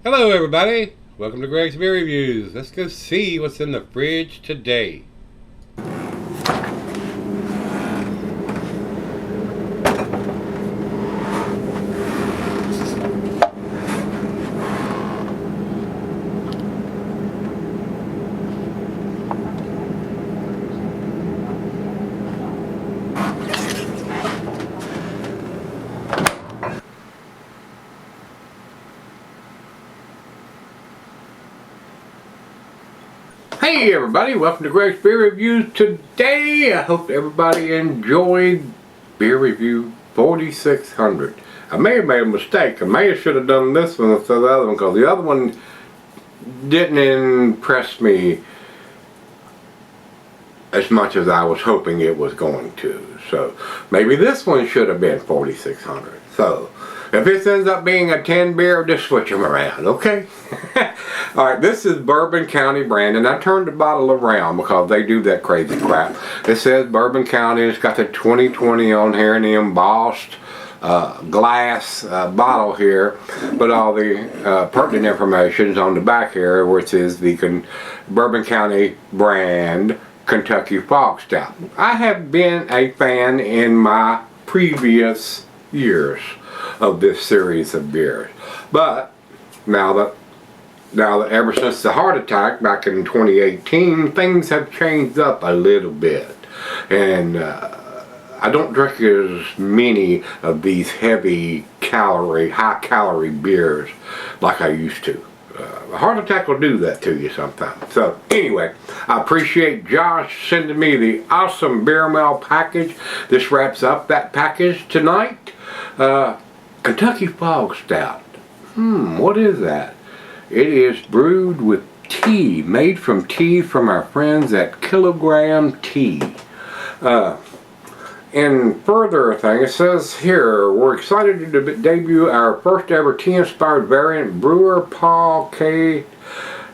Hello everybody, welcome to Gregsbeerreviews. Let's go see what's in the fridge today. Hey everybody, welcome to Gregsbeerreviews. Today I hope everybody enjoyed beer review 4600. I may have made a mistake. I may have should have done this one instead of the other one, because the other one didn't impress me as much as I was hoping it was going to. So maybe this one should have been 4600. So if this ends up being a 10 beer, just switch them around, okay? Alright, this is Bourbon County brand, and I turned the bottle around because they do that crazy crap. It says Bourbon County, it's got the 2020 on here and the embossed glass bottle here, but all the pertinent information is on the back here, which is the Bourbon County brand Kentucky Fog Stout. I have been a fan in my previous years of this series of beers, but now that ever since the heart attack back in 2018, things have changed up a little bit, and I don't drink as many of these high calorie beers like I used to. A heart attack will do that to you sometimes. So anyway, I appreciate Josh sending me the awesome beer mail package. This wraps up that package tonight. Kentucky Fog Stout. What is that? It is brewed with tea, made from tea from our friends at Kilogram Tea. And further thing, it says here, we're excited to debut our first ever tea-inspired variant. Brewer Paul K.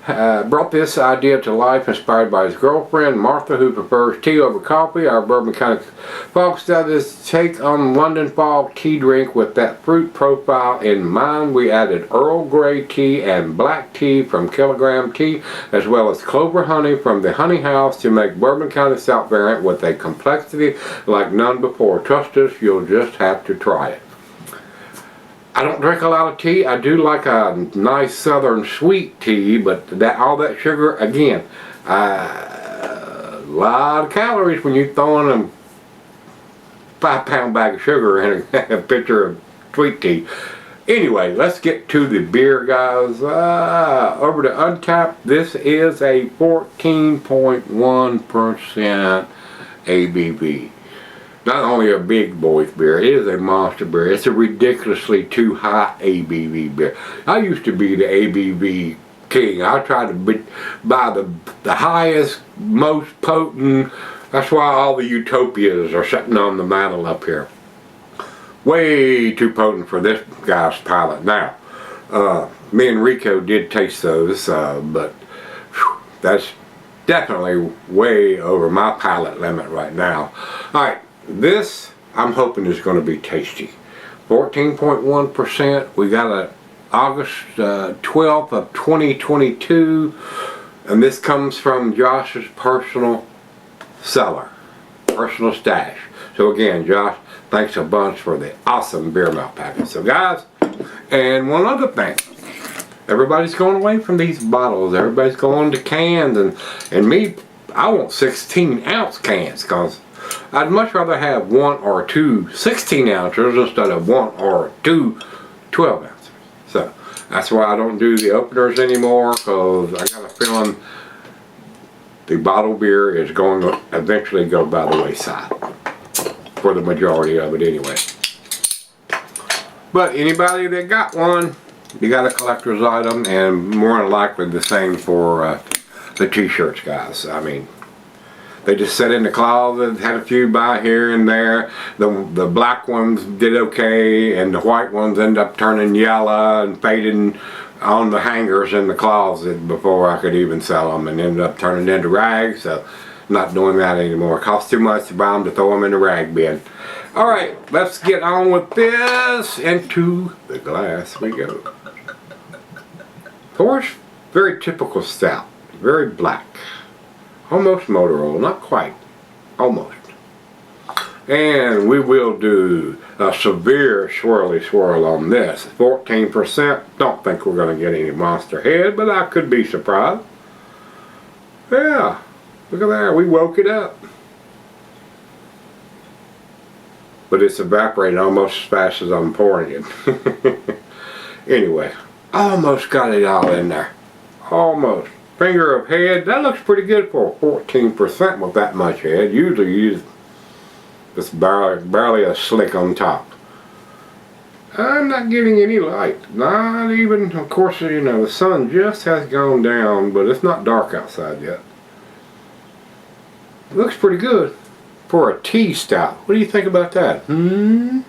Brought this idea to life, inspired by his girlfriend Martha, who prefers tea over coffee. Our Bourbon County Fog Stout is take on London fog tea drink with that fruit profile in mind. We added Earl Grey tea and black tea from Kilogram Tea, as well as clover honey from the Honey House to make Bourbon County Stout variant with a complexity like none before. Trust us, you'll just have to try it. I don't drink a lot of tea. I do like a nice southern sweet tea, but all that sugar, again, a lot of calories when you're throwing a 5-pound bag of sugar in a pitcher of sweet tea. Anyway, let's get to the beer, guys. Over to Untappd, this is a 14.1% ABV. Not only a big boy's beer, it is a monster beer. It's a ridiculously too high ABV beer. I used to be the ABV king. I tried to buy the highest, most potent. That's why all the Utopias are sitting on the mantle up here. Way too potent for this guy's palate. Now, me and Rico did taste those, but whew, that's definitely way over my palate limit right now. Alright. This, I'm hoping, is going to be tasty. 14.1%. We got a August 12th of 2022, and this comes from Josh's personal cellar, personal stash. So again, Josh, thanks a bunch for the awesome beer mail package. So guys, and one other thing, everybody's going away from these bottles. Everybody's going to cans, and me, I want 16-ounce cans, because I'd much rather have one or two 16 ounces instead of one or two 12 ounces. So that's why I don't do the openers anymore, because I got a feeling the bottled beer is going to eventually go by the wayside, for the majority of it anyway. But anybody that got one, you got a collector's item, and more than likely the same for the t-shirts, guys. I mean, they just sat in the closet, had a few by here and there. The black ones did okay, and the white ones end up turning yellow and fading on the hangers in the closet before I could even sell them, and ended up turning into rags. So not doing that anymore. It costs too much to buy them to throw them in the rag bin. Alright, let's get on with this. Into the glass we go. For it's very typical stout, very black, almost motor oil, not quite, almost. And we will do a severe swirly swirl on this. 14%. Don't think we're going to get any monster head, but I could be surprised. Yeah, look at that. We woke it up. But it's evaporating almost as fast as I'm pouring it. Anyway, almost got it all in there. Almost. Finger of head. That looks pretty good for 14% with that much head. Usually you use just barely a slick on top. I'm not getting any light. Not even, of course, you know, the sun just has gone down, but it's not dark outside yet. It looks pretty good for a tea stout. What do you think about that? To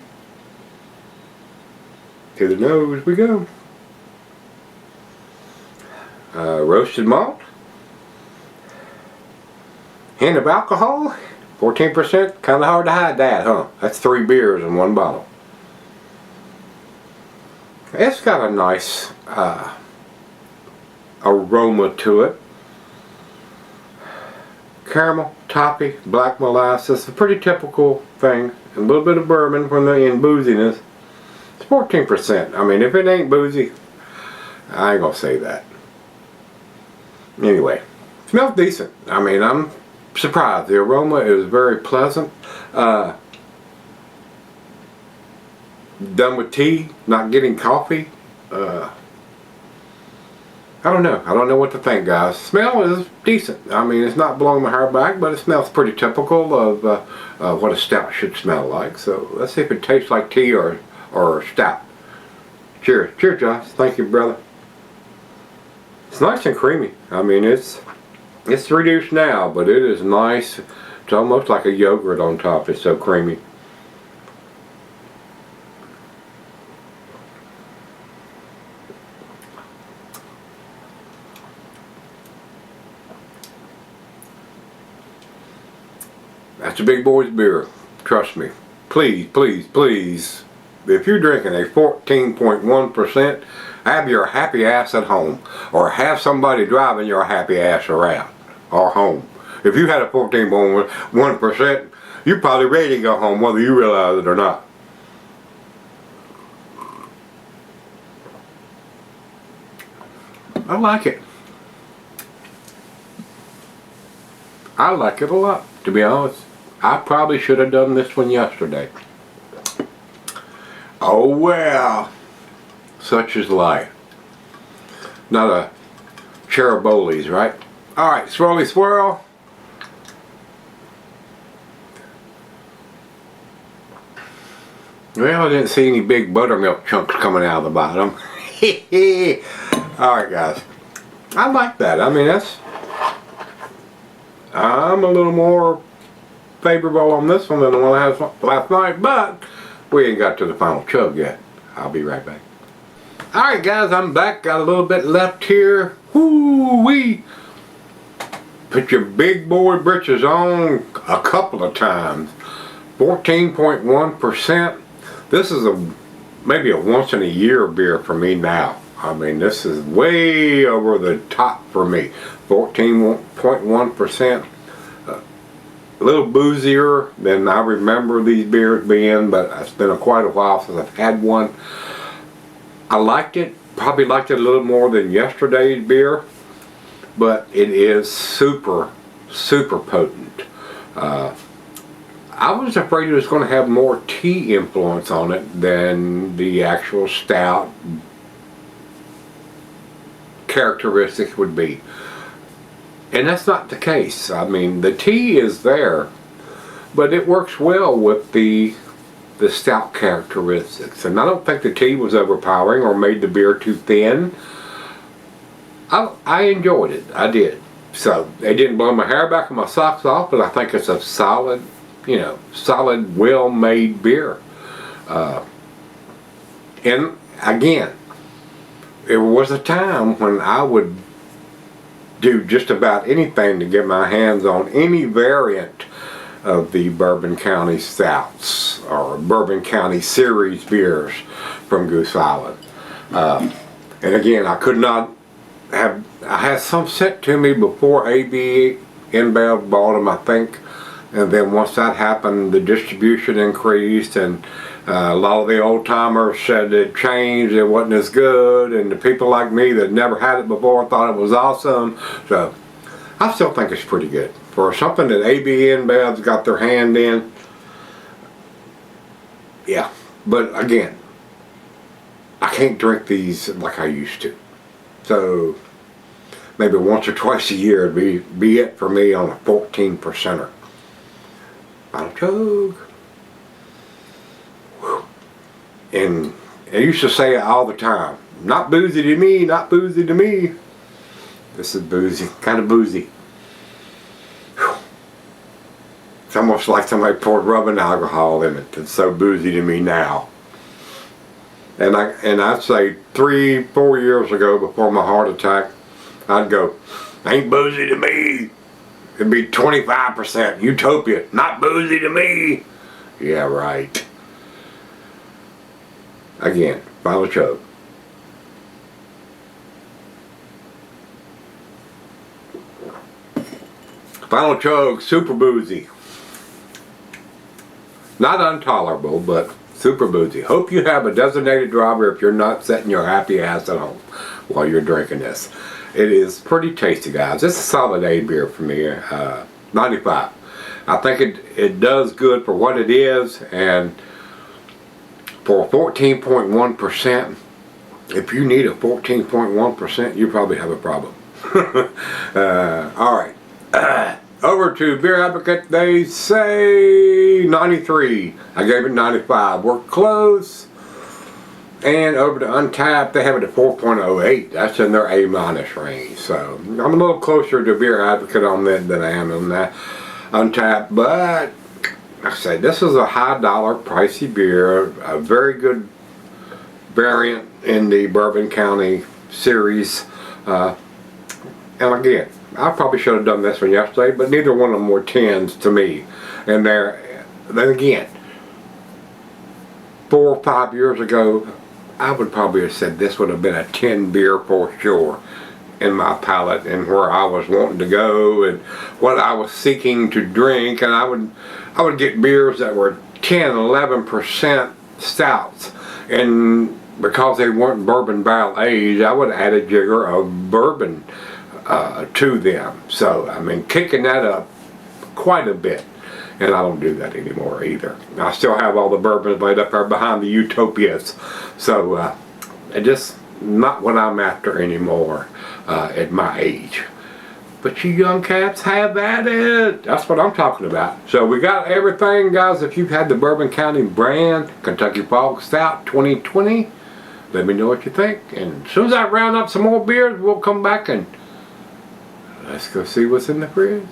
the nose we go. Roasted malt. Hint of alcohol. 14%, kind of hard to hide that, huh? That's 3 beers in one bottle. It's got a nice aroma to it. Caramel, toffee, black molasses, a pretty typical thing. A little bit of bourbon from the end booziness. It's 14%. I mean, if it ain't boozy, I ain't gonna say that. Anyway, smells decent. I mean, I'm surprised. The aroma is very pleasant. Done with tea, not getting coffee. I don't know. I don't know what to think, guys. Smell is decent. I mean, it's not blowing my hair back, but it smells pretty typical of what a stout should smell like. So let's see if it tastes like tea or stout. Cheers. Cheers, Josh. Thank you, brother. It's nice and creamy. I mean, it's reduced now, but it is nice. It's almost like a yogurt on top. It's so creamy. That's a big boy's beer. Trust me. Please, please, please. If you're drinking a 14.1%, have your happy ass at home, or have somebody driving your happy ass around, or home. If you had a 14.1%, you're probably ready to go home whether you realize it or not. I like it. I like it a lot, to be honest. I probably should have done this one yesterday. Oh well, such is life. Not a Cheriboli's, right? Alright, swirly swirl. Well, I didn't see any big buttermilk chunks coming out of the bottom. Alright guys, I like that. I mean, I'm a little more favorable on this one than the one I had last night, but we ain't got to the final chug yet. I'll be right back. Alright guys, I'm back. Got a little bit left here. Woo-wee! Put your big boy britches on a couple of times. 14.1%. This is maybe a once in a year beer for me now. I mean, this is way over the top for me. 14.1%. A little boozier than I remember these beers being, but it's been quite a while since I've had one. I liked it, probably liked it a little more than yesterday's beer, but it is super, super potent. I was afraid it was going to have more tea influence on it than the actual stout characteristics would be. And that's not the case. I mean, the tea is there, but it works well with the stout characteristics. And I don't think the tea was overpowering or made the beer too thin. I enjoyed it. I did. So, it didn't blow my hair back and my socks off, but I think it's a solid, you know, solid, well-made beer. And again, there was a time when I would do just about anything to get my hands on any variant of the Bourbon County Stouts or Bourbon County Series beers from Goose Island. And again, I could not I had some sent to me before AB InBev bought them, I think. And then once that happened, the distribution increased, and a lot of the old timers said it changed, it wasn't as good, and the people like me that never had it before thought it was awesome. So I still think it's pretty good for something that AB InBev's got their hand in. Yeah, but again, I can't drink these like I used to. So maybe once or twice a year would be it for me on a 14%er. Bottle chug. Whew. And I used to say it all the time. Not boozy to me, not boozy to me. This is boozy, kind of boozy. Whew. It's almost like somebody poured rubbing alcohol in it. It's so boozy to me now. And I'd say 3-4 years ago, before my heart attack, I'd go, ain't boozy to me. It'd be 25% Utopia, not boozy to me. Yeah, right. Again, final chug. Final chug, super boozy. Not intolerable, but super boozy. Hope you have a designated driver if you're not sitting your happy ass at home while you're drinking this. It is pretty tasty, guys. It's a solid A beer for me. 95. I think it does good for what it is, and for 14.1%, if you need a 14.1%, you probably have a problem. Alright. Over to Beer Advocate, they say 93. I gave it 95. We're close. And over to Untapped, they have it at 4.08. That's in their A- range. So I'm a little closer to Beer Advocate on that than I am on that Untapped. But like I say, this is a high dollar, pricey beer. A very good variant in the Bourbon County series. And again, I probably should have done this one yesterday, but neither one of them were 10s to me. And then again, 4 or 5 years ago, I would probably have said this would have been a 10 beer for sure in my palate and where I was wanting to go and what I was seeking to drink. And I would get beers that were 10-11% stouts, and because they weren't bourbon barrel aged, I would add a jigger of bourbon to them. So I mean, kicking that up quite a bit. And I don't do that anymore either. I still have all the bourbons laid up there behind the Utopias. So it's just not what I'm after anymore at my age. But you young cats, have at it. That's what I'm talking about. So we got everything, guys. If you've had the Bourbon County brand Kentucky Fog Stout 2020, let me know what you think. And as soon as I round up some more beers, we'll come back and let's go see what's in the fridge.